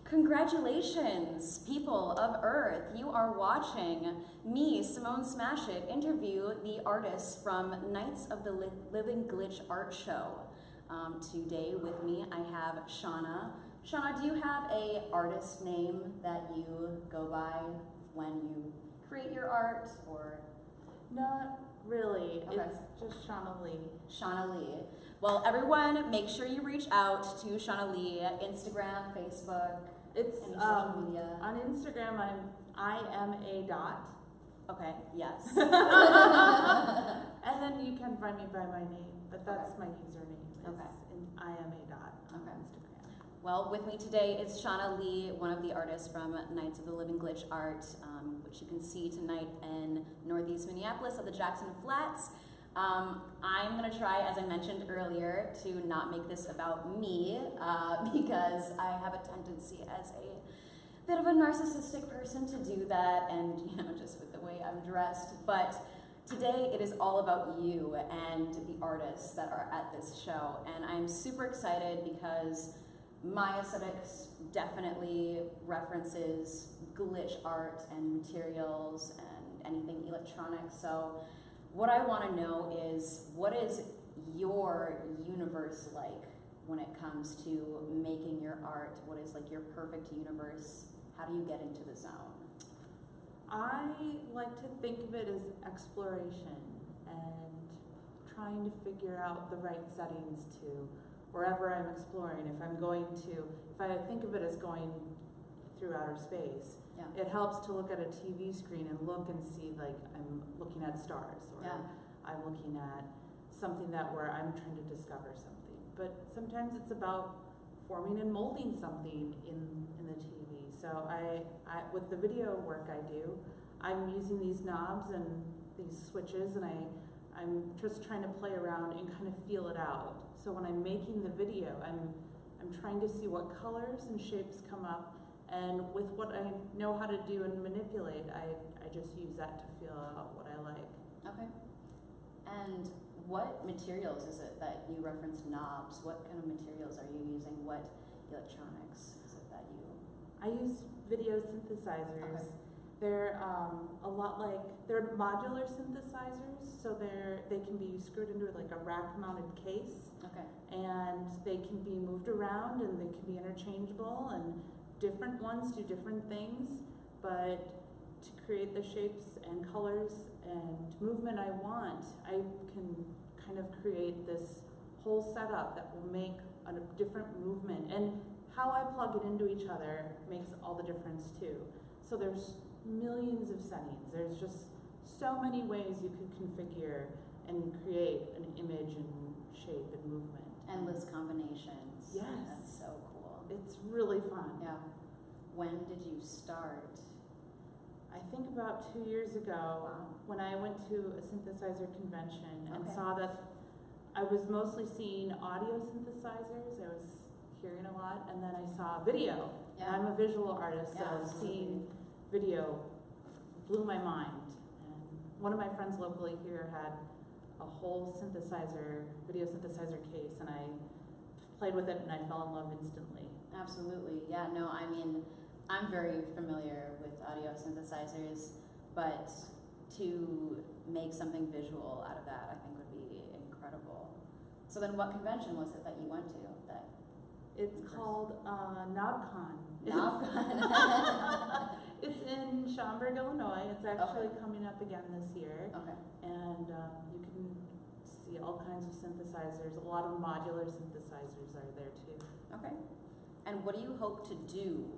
Congratulations, people of Earth. You are watching me, Simone Smashit, interview the artists from Knights of the Living Glitch Art Show. Today with me I have Shawna. Shawna, do you have a artist name that you go by when you create your art, or? Not really. Okay. It's just Shawna Lee. Shawna Lee. Well, everyone, make sure you reach out to Shawna Lee, Instagram, Facebook, It's any social media. on Instagram. I am a dot. Okay, yes. And then you can find me by my name, but that's my username. Okay. I am a dot on Okay. Instagram. Well, with me today is Shawna Lee, one of the artists from Knights of the Living Glitch Art, which you can see tonight in Northeast Minneapolis at the Jackson Flats. I'm going to try, as I mentioned earlier, to not make this about me, because I have a tendency as a bit of a narcissistic person to do that, and just with the way I'm dressed. But today it is all about you and the artists that are at this show, and I'm super excited because my aesthetics definitely references glitch art and materials and anything electronic. So what I want to know is, what is your universe like when it comes to making your art? What is like your perfect universe? How do you get into the zone? I like to think of it as exploration and trying to figure out the right settings to wherever I'm exploring. If I think of it as going through outer space, Yeah. it helps to look at a TV screen and look and see, like, I'm looking at stars, or Yeah. I'm looking at something where I'm trying to discover something. But sometimes it's about forming and molding something in the TV. So I with the video work I do, I'm using these knobs and these switches, and I'm just trying to play around and kind of feel it out. So when I'm making the video, I'm trying to see what colors and shapes come up, and with what I know how to do and manipulate, I just use that to feel out what I like. Okay. And what materials is it that you referenced knobs? What kind of materials are you using? What electronics is it that you? I use video synthesizers. Okay. They're a lot like, they're modular synthesizers, so they can be screwed into like a rack-mounted case. Okay. And they can be moved around, and they can be interchangeable, and different ones do different things, but to create the shapes and colors and movement I want, I can kind of create this whole setup that will make a different movement, and how I plug it into each other makes all the difference too. So there's millions of settings. There's just so many ways you could configure and create an image and shape and movement. Endless combinations. Yes. That's so cool. It's really fun. Yeah. When did you start? I think about 2 years ago, Wow. when I went to a synthesizer convention and Okay. saw that I was mostly seeing audio synthesizers. I was hearing a lot, and then I saw video. Yeah. And I'm a visual artist, so Yeah, seeing video blew my mind. And one of my friends locally here had a whole video synthesizer case, and I played with it and I fell in love instantly. Absolutely. Yeah, no, I mean, I'm very familiar with audio synthesizers, but to make something visual out of that, I think would be incredible. So then what convention was it that you went to? It's called NOTLGA. NOTLGA. It's in Schaumburg, Illinois. It's actually Okay. coming up again this year. Okay. And you can see all kinds of synthesizers. A lot of modular synthesizers are there too. Okay. And what do you hope to do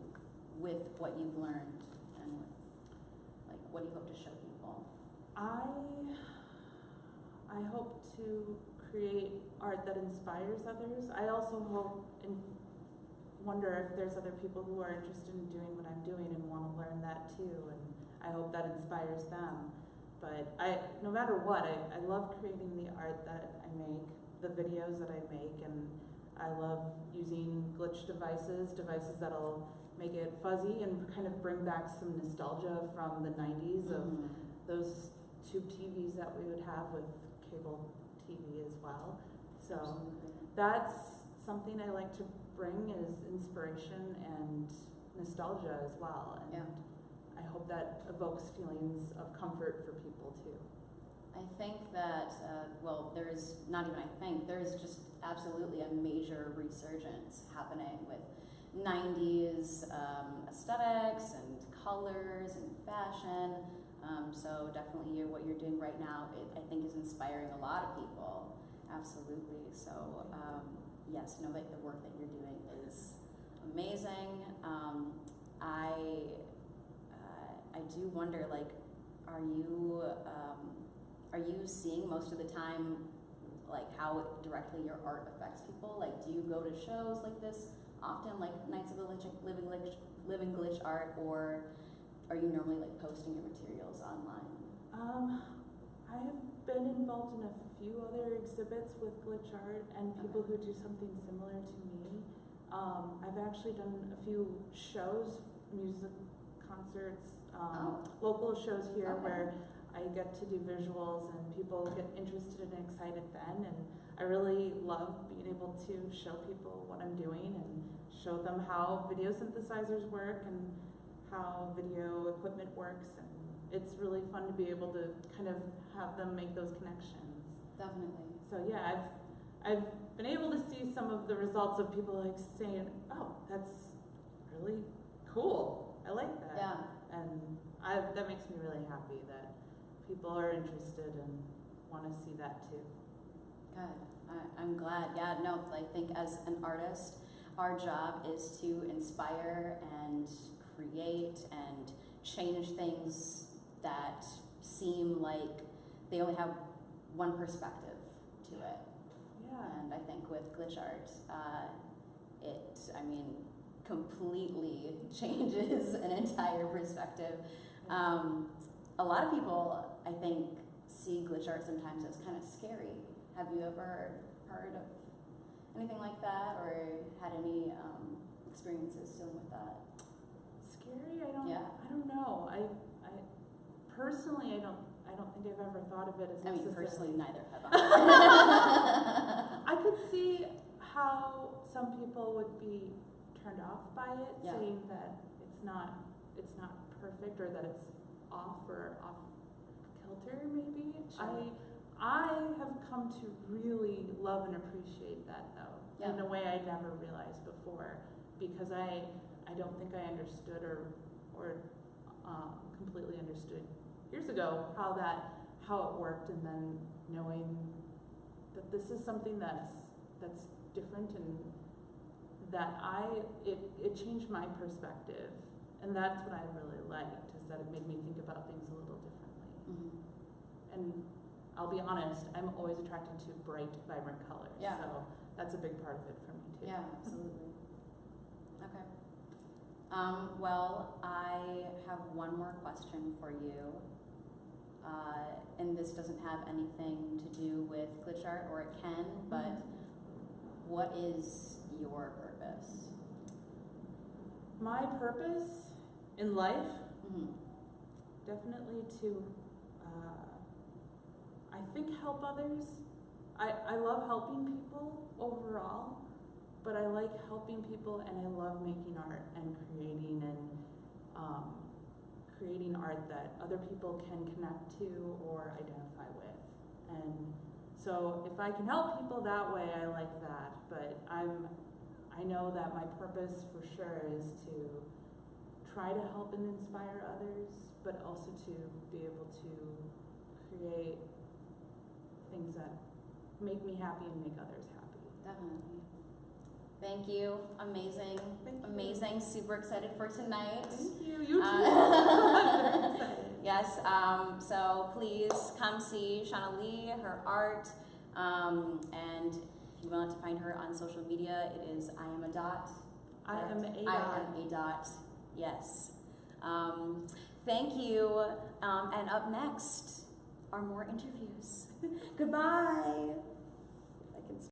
with what you've learned? And what do you hope to show people? I hope to create art that inspires others. I also hope and wonder if there's other people who are interested in doing what I'm doing and want to learn that too, and I hope that inspires them. But no matter what, I love creating the art that I make, the videos that I make, and I love using glitch devices that'll make it fuzzy and kind of bring back some nostalgia from the 90s of those tube TVs that we would have with cable TV as well. So Absolutely. that's something I like to bring, is inspiration and nostalgia as well, and I hope that evokes feelings of comfort for people too. I think that, well, there's just absolutely a major resurgence happening with 90s aesthetics and colors and fashion. So definitely what you're doing right now, I think is inspiring a lot of people. Absolutely. So yes, know that the work that you're doing is amazing. I do wonder, like, are you seeing most of the time, like, how directly your art affects people? Like, do you go to shows like this often, like Nights of the Living Glitch Art, or are you normally like posting your materials online? I have been involved in a few other exhibits with glitch art and people who do something similar to me. I've actually done a few shows, music concerts, local shows here where I get to do visuals and people get interested and excited then, and I really love being able to show people what I'm doing and show them how video synthesizers work and how video equipment works, and it's really fun to be able to kind of have them make those connections. Definitely. So yeah, I've been able to see some of the results of people like saying, "Oh, that's really cool. I like that." Yeah. And that makes me really happy that people are interested and want to see that too. Good. I'm glad. Yeah, no, I think as an artist, our job is to inspire and create and change things that seem like they only have one perspective to it. Yeah. And I think with glitch art, completely changes an entire perspective. A lot of people, I think, see glitch art sometimes as kind of scary. Have you ever heard of anything like that, or had any experiences dealing with that? Scary? I don't know. I personally, I don't think I've ever thought of it as necessary. Personally, neither have I. I could see how some people would be turned off by it, saying that it's not perfect, or that it's off kilter, maybe. Sure. I have come to really love and appreciate that, though, in a way I never realized before, because I don't think I understood or completely understood years ago how it worked, and then knowing that this is something that's different, and that it changed my perspective, and that's what I really liked, is that it made me think about things a little differently. Mm-hmm. And I'll be honest, I'm always attracted to bright, vibrant colors. Yeah. So that's a big part of it for me too. Yeah, absolutely. Okay. Well, I have one more question for you. And this doesn't have anything to do with glitch art, or it can, but what is your purpose? My purpose in life? Definitely to, I think, help others. I love helping people overall, but I like helping people, and I love making art and creating art that other people can connect to or identify with. And so if I can help people that way, I like that. But I know that my purpose for sure is to try to help and inspire others, but also to be able to create things that make me happy and make others happy. Definitely. Thank you. Amazing. Thank you. Amazing. Super excited for tonight. Thank you. You too. I'm very excited. Yes. So please come see Shawna Lee, her art, and if you want to find her on social media, it is I am a dot. I am a dot. I am a dot. Yes. Thank you. And up next are more interviews. Goodbye.